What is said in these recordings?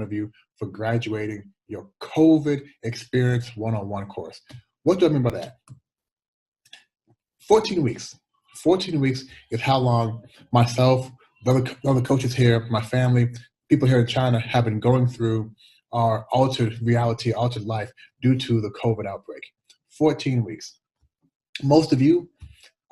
of you for graduating your COVID Experience One-on-One course. What do I mean by that? 14 weeks. 14 weeks is how long myself, the other coaches here, my family, people here in China have been going through our altered reality, altered life due to the COVID outbreak. 14 weeks. Most of you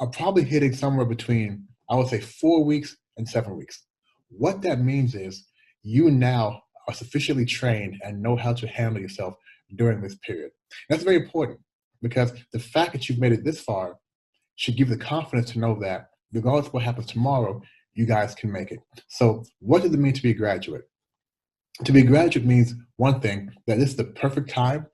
are probably hitting somewhere between, I would say, 4 weeks and 7 weeks. What that means is you now are sufficiently trained and know how to handle yourself during this period. That's very important because the fact that you've made it this far should give you the confidence to know that regardless of what happens tomorrow, you guys can make it. So what does it mean to be a graduate? To be a graduate means one thing, that this is the perfect time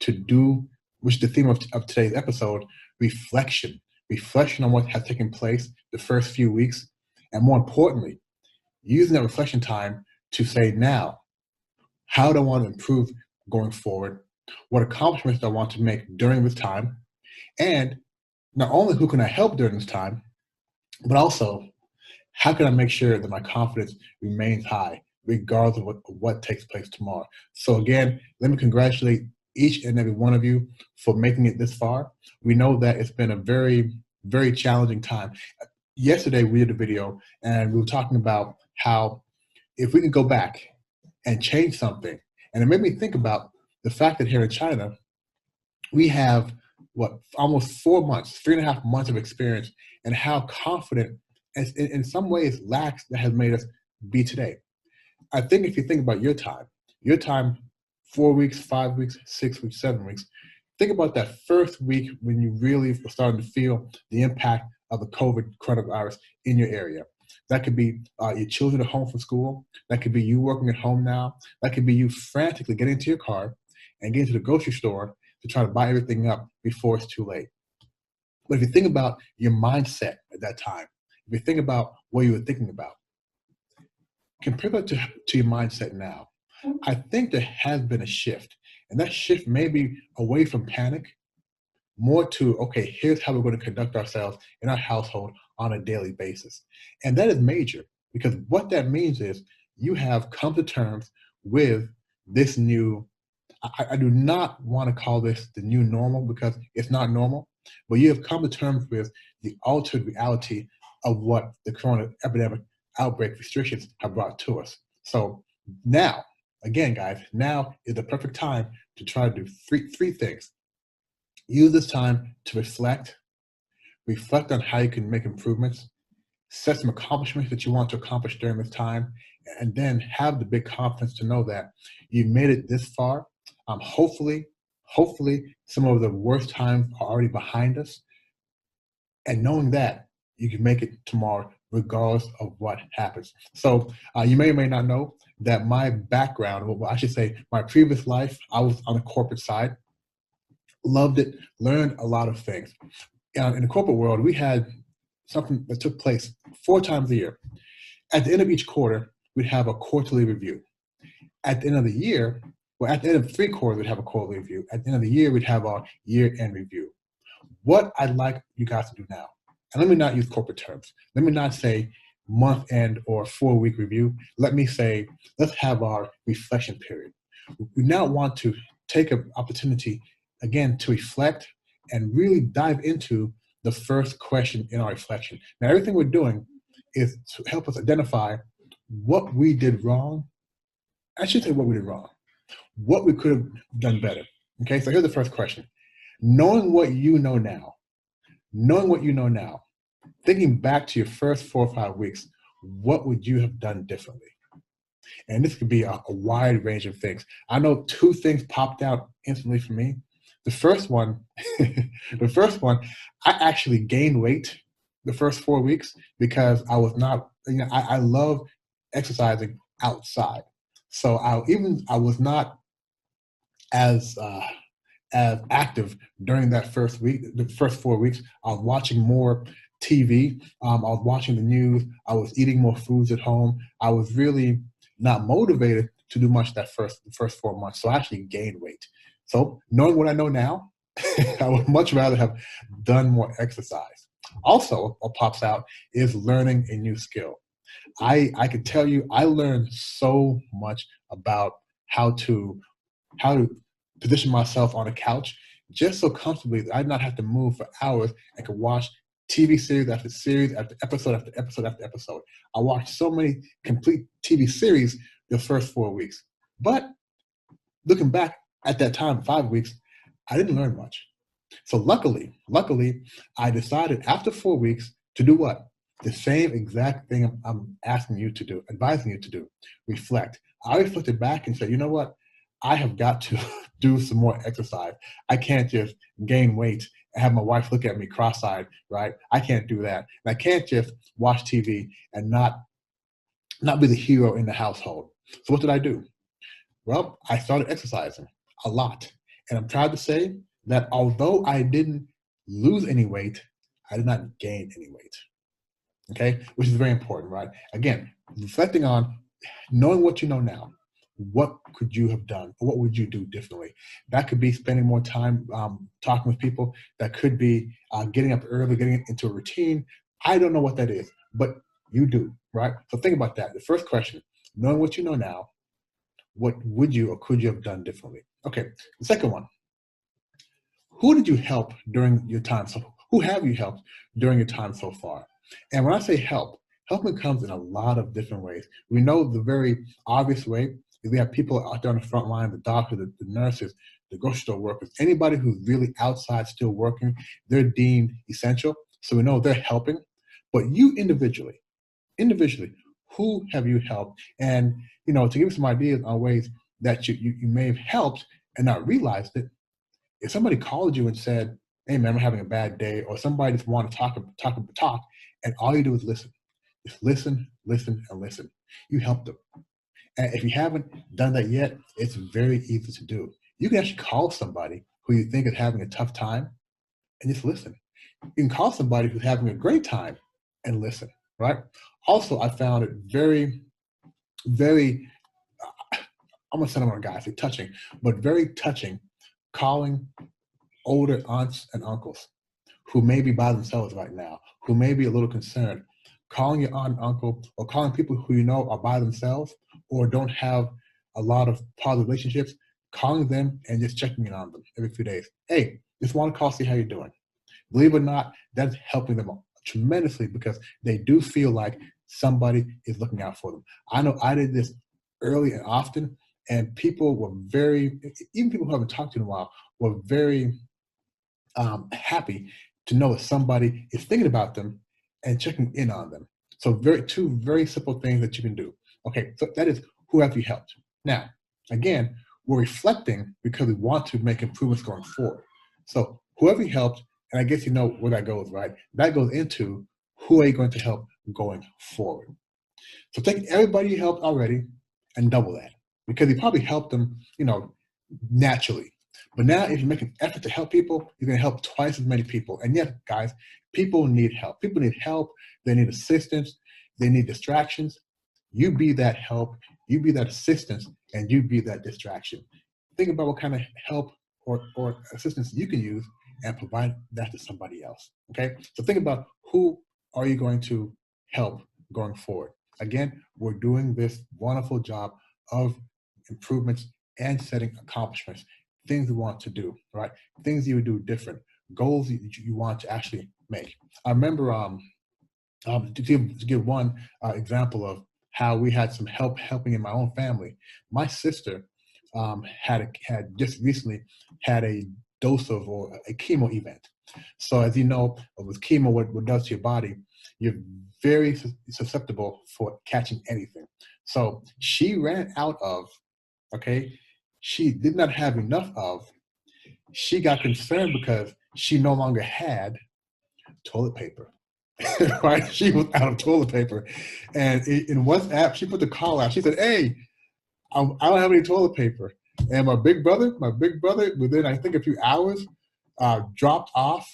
to do, which is the theme of today's episode, reflection. Reflection on what has taken place the first few weeks, and more importantly, using that reflection time to say, now, how do I want to improve going forward? What accomplishments do I want to make during this time? And not only who can I help during this time, but also how can I make sure that my confidence remains high regardless of what takes place tomorrow? So again, let me congratulate each and every one of you for making it this far. We know that it's been a very, very challenging time. Yesterday we did a video and we were talking about how if we could go back and change something, and it made me think about the fact that here in China, we have almost 4 months, 3.5 months of experience, and how confident, in some ways, lax that has made us be today. I think if you think about your time, 4 weeks, 5 weeks, 6 weeks, 7 weeks, think about that first week when you really were starting to feel the impact of the COVID coronavirus in your area. That could be your children at home from school. That could be you working at home now. That could be you frantically getting into your car and getting to the grocery store to try to buy everything up before it's too late. But if you think about your mindset at that time, if you think about what you were thinking about, compare that to your mindset now. I think there has been a shift, and that shift may be away from panic, more to, okay, here's how we're going to conduct ourselves in our household on a daily basis. And that is major, because what that means is you have come to terms with this new, I do not want to call this the new normal because it's not normal, but you have come to terms with the altered reality of what the corona epidemic outbreak restrictions have brought to us. So now, again, guys, now is the perfect time to try to do three things. Use this time to reflect on how you can make improvements, set some accomplishments that you want to accomplish during this time, and then have the big confidence to know that you made it this far. Hopefully, some of the worst times are already behind us, and knowing that you can make it tomorrow regardless of what happens. So you may or may not know that my background, well, I should say my previous life, I was on the corporate side. Loved it, learned a lot of things. In the corporate world, we had something that took place 4 times a year. At the end of each quarter, we'd have a quarterly review. At the end of the year, at the end of 3 quarters, we'd have a quarterly review. At the end of the year, we'd have our year-end review. What I'd like you guys to do now, and let me not use corporate terms. Let me not say month-end or 4-week review. Let me say, let's have our reflection period. We now want to take an opportunity, again, to reflect and really dive into the first question in our reflection. Now, everything we're doing is to help us identify what we did wrong. I should say what we did wrong, what we could have done better. Okay, so here's the first question. Knowing what you know now, thinking back to your first 4 or 5 weeks, what would you have done differently? And this could be a wide range of things. I know 2 things popped out instantly for me. The first one, I actually gained weight the first 4 weeks because I was not, I love exercising outside. So I was not as active during that first week, the first 4 weeks. I was watching more TV. I was watching the news. I was eating more foods at home. I was really not motivated to do much the first 4 months. So I actually gained weight. So knowing what I know now, I would much rather have done more exercise. Also, what pops out is learning a new skill. I can tell you, I learned so much about how to position myself on a couch just so comfortably that I did not have to move for hours and could watch TV series after episode after episode after episode. I watched so many complete TV series the first 4 weeks. But looking back at that time, 5 weeks, I didn't learn much. So luckily, I decided after 4 weeks to do what? The same exact thing I'm asking you to do, advising you to do. Reflect. I reflected back and said, you know what? I have got to do some more exercise. I can't just gain weight and have my wife look at me cross-eyed, right? I can't do that. And I can't just watch TV and not be the hero in the household. So what did I do? Well, I started exercising a lot. And I'm proud to say that although I didn't lose any weight, I did not gain any weight. Okay, which is very important, right? Again, reflecting on knowing what you know now, what could you have done? Or what would you do differently? That could be spending more time talking with people. That could be getting up early, getting into a routine. I don't know what that is, but you do, right? So think about that. The first question, knowing what you know now, what would you or could you have done differently? Okay, the second one, who did you help during your time? So who have you helped during your time so far? And when I say helping comes in a lot of different ways. We know the very obvious way is we have people out there on the front line, the doctor, the nurses, the grocery store workers, anybody who's really outside still working, they're deemed essential. So we know they're helping. But you individually, who have you helped? And to give you some ideas on ways that you may have helped and not realized it, if somebody called you and said, hey man, I'm having a bad day, or somebody just want to talk, and all you do is listen. Just listen, and listen. You help them. And if you haven't done that yet, it's very easy to do. You can actually call somebody who you think is having a tough time and just listen. You can call somebody who's having a great time and listen, right? Also, I found it very, very, I'm gonna send them on a guy, I say touching, but very touching, calling older aunts and uncles who may be by themselves right now, who may be a little concerned, calling your aunt and uncle or calling people who you know are by themselves or don't have a lot of positive relationships, calling them and just checking in on them every few days. Hey, just want to call, see how you're doing. Believe it or not, that's helping them tremendously because they do feel like somebody is looking out for them. I know I did this early and often, and people were even people who haven't talked to in a while, were very happy to know that somebody is thinking about them and checking in on them. So two very simple things that you can do. Okay, so that is who have you helped. Now, again, we're reflecting because we want to make improvements going forward. So whoever you helped, and I guess you know where that goes, right? That goes into who are you going to help going forward. So take everybody you helped already and double that because you probably helped them, naturally. But now if you make an effort to help people, you're going to help twice as many people. And yes, guys, people need help. People need help. They need assistance. They need distractions. You be that help. You be that assistance, and you be that distraction. Think about what kind of help or assistance you can use and provide that to somebody else. Okay? So think about who are you going to help going forward. Again, we're doing this wonderful job of improvements and setting accomplishments, things we want to do, right? Things you would do different, goals you want to actually make. I remember to give one example of how we had some helping in my own family. My sister had just recently had a dose of or a chemo event. So as you know, with chemo, what it does to your body, you're very susceptible for catching anything. So she ran out of, okay, she did not have enough of, she got concerned because she no longer had toilet paper. Right? She was out of toilet paper. And in WhatsApp, she put the call out. She said, hey, I don't have any toilet paper. And my big brother, within I think a few hours, dropped off,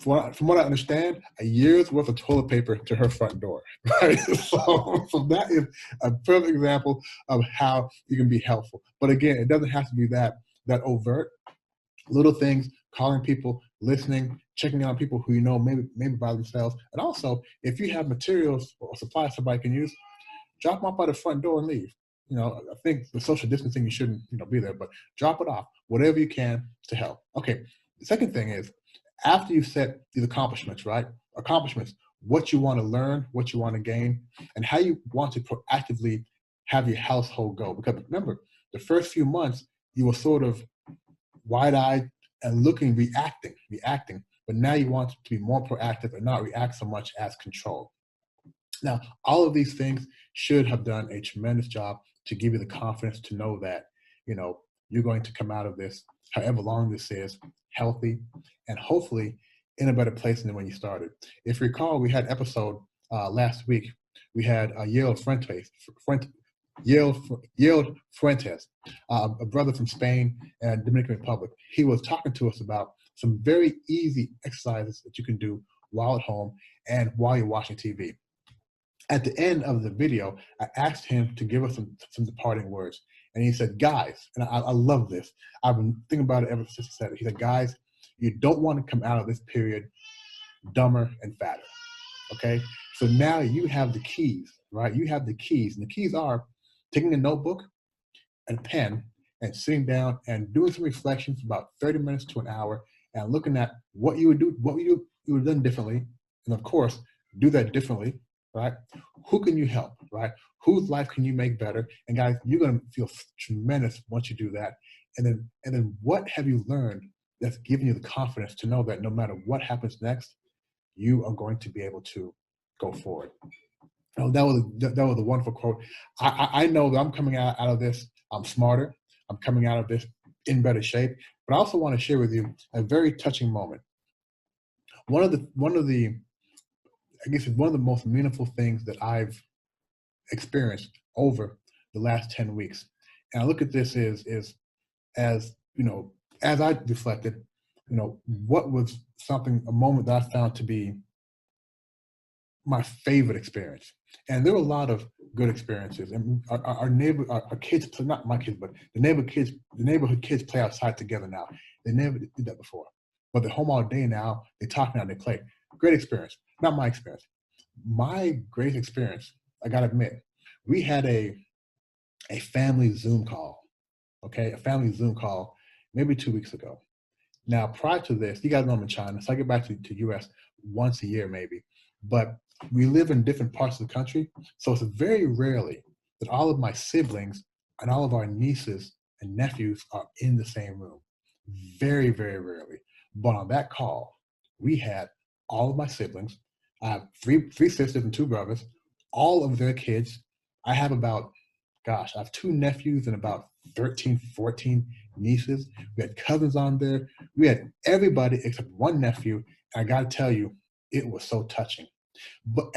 from what I understand, a year's worth of toilet paper to her front door. Right? So that is a perfect example of how you can be helpful. But again, it doesn't have to be that overt. Little things, calling people, listening, checking on people who you know maybe by themselves. And also, if you have materials or supplies somebody can use, drop them off by the front door and leave. I think the social distancing, you shouldn't, be there, but drop it off, whatever you can to help. Okay. The second thing is, after you set these accomplishments, right? Accomplishments, what you want to learn, what you want to gain, and how you want to proactively have your household go. Because remember, the first few months, you were sort of wide-eyed and looking, reacting. But now you want to be more proactive and not react so much as control. Now, all of these things should have done a tremendous job to give you the confidence to know that, you're going to come out of this, however long this is, healthy and hopefully in a better place than when you started. If you recall, we had episode last week. We had Yale Fuentes, a brother from Spain and Dominican Republic. He was talking to us about some very easy exercises that you can do while at home and while you're watching TV. At the end of the video, I asked him to give us some departing words. And he said, guys, and I love this. I've been thinking about it ever since he said it. He said, guys, you don't want to come out of this period dumber and fatter. Okay? So now you have the keys, right? You have the keys. And the keys are taking a notebook and a pen and sitting down and doing some reflections for about 30 minutes to an hour and looking at what you would do, what you would have done differently. And of course, do that differently, right? Who can you help, right? Whose life can you make better? And guys, you're going to feel tremendous once you do that. And then what have you learned that's giving you the confidence to know that no matter what happens next, you are going to be able to go forward. Oh, that was a wonderful quote. I know that I'm coming out of this, I'm smarter. I'm coming out of this in better shape. But I also want to share with you a very touching moment. One of the I guess it's one of the most meaningful things that I've experienced over the last 10 weeks. And I look at this as as I reflected, what was a moment that I found to be my favorite experience. And there were a lot of good experiences. And our kids, not my kids, but the neighborhood kids play outside together now. They never did that before. But they're home all day now. They talk now, they play. Great experience. Not my experience. My great experience, I gotta admit, we had a family Zoom call. Okay, a family Zoom call maybe 2 weeks ago. Now, prior to this, you guys know I'm in China, so I get back to US once a year maybe. But we live in different parts of the country, so it's very rarely that all of my siblings and all of our nieces and nephews are in the same room. Very, very rarely. But on that call, we had all of my siblings. I have three sisters and two brothers, all of their kids. I have I have two nephews and about 13, 14 nieces. We had cousins on there. We had everybody except one nephew. And I got to tell you, it was so touching.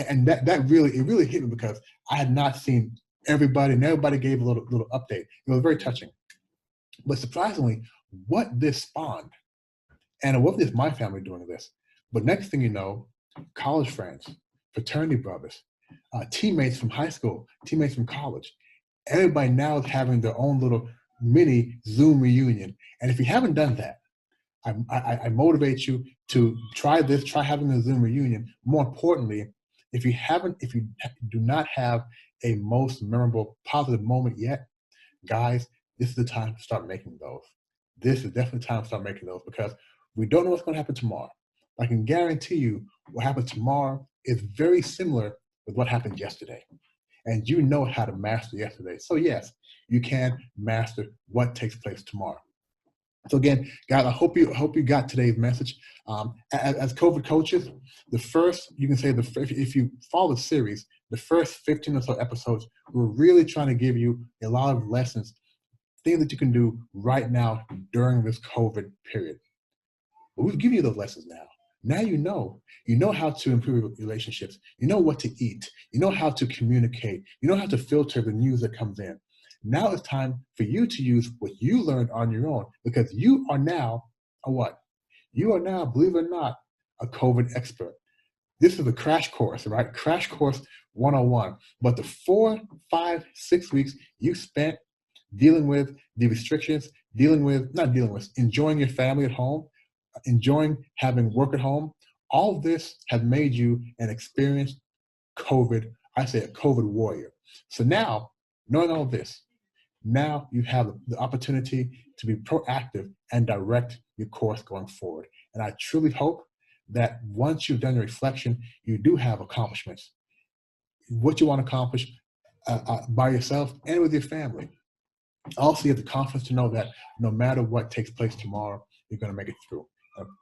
And that really hit me because I had not seen everybody, and everybody gave a little update. It was very touching. But surprisingly, what this spawned, and it wasn't just my family doing this, but next thing you know, college friends, fraternity brothers, teammates from high school, teammates from college, everybody now is having their own little mini Zoom reunion. And if you haven't done that, I motivate you to try this, try having a Zoom reunion. More importantly, if you do not have a most memorable, positive moment yet, guys, this is the time to start making those. This is definitely time to start making those because we don't know what's going to happen tomorrow. I can guarantee you what happens tomorrow is very similar with what happened yesterday. And you know how to master yesterday. So yes, you can master what takes place tomorrow. So again, guys, I hope you got today's message. As COVID coaches, if you follow the series, the first 15 or so episodes, we're really trying to give you a lot of lessons, things that you can do right now during this COVID period. But we've given you those lessons now. Now you know how to improve relationships. You know what to eat. You know how to communicate. You know how to filter the news that comes in. Now it's time for you to use what you learned on your own because you are now a what? You are now, believe it or not, a COVID expert. This is a crash course, right? Crash course 101. But the 4, 5, 6 weeks you spent dealing with the restrictions, enjoying your family at home, enjoying having work at home, all of this has made you an experienced a COVID warrior. So now Knowing all this, now you have the opportunity to be proactive and direct your course going forward. And I truly hope that once you've done your reflection, you do have accomplishments. What you want to accomplish by yourself and with your family. Also, you have the confidence to know that no matter what takes place tomorrow, you're going to make it through.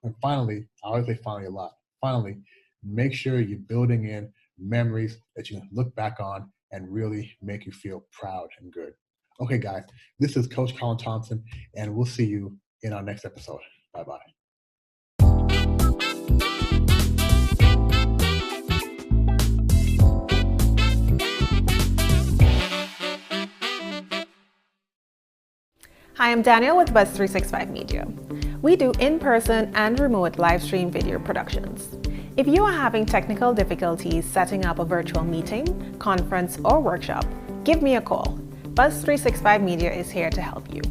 And finally, I always say finally a lot. Finally, make sure you're building in memories that you can look back on and really make you feel proud and good. Okay, guys, this is Coach Colin Thompson, and we'll see you in our next episode. Bye-bye. Hi, I'm Danielle with Buzz 365 Media. We do in-person and remote live stream video productions. If you are having technical difficulties setting up a virtual meeting, conference, or workshop, give me a call. Buzz 365 Media is here to help you.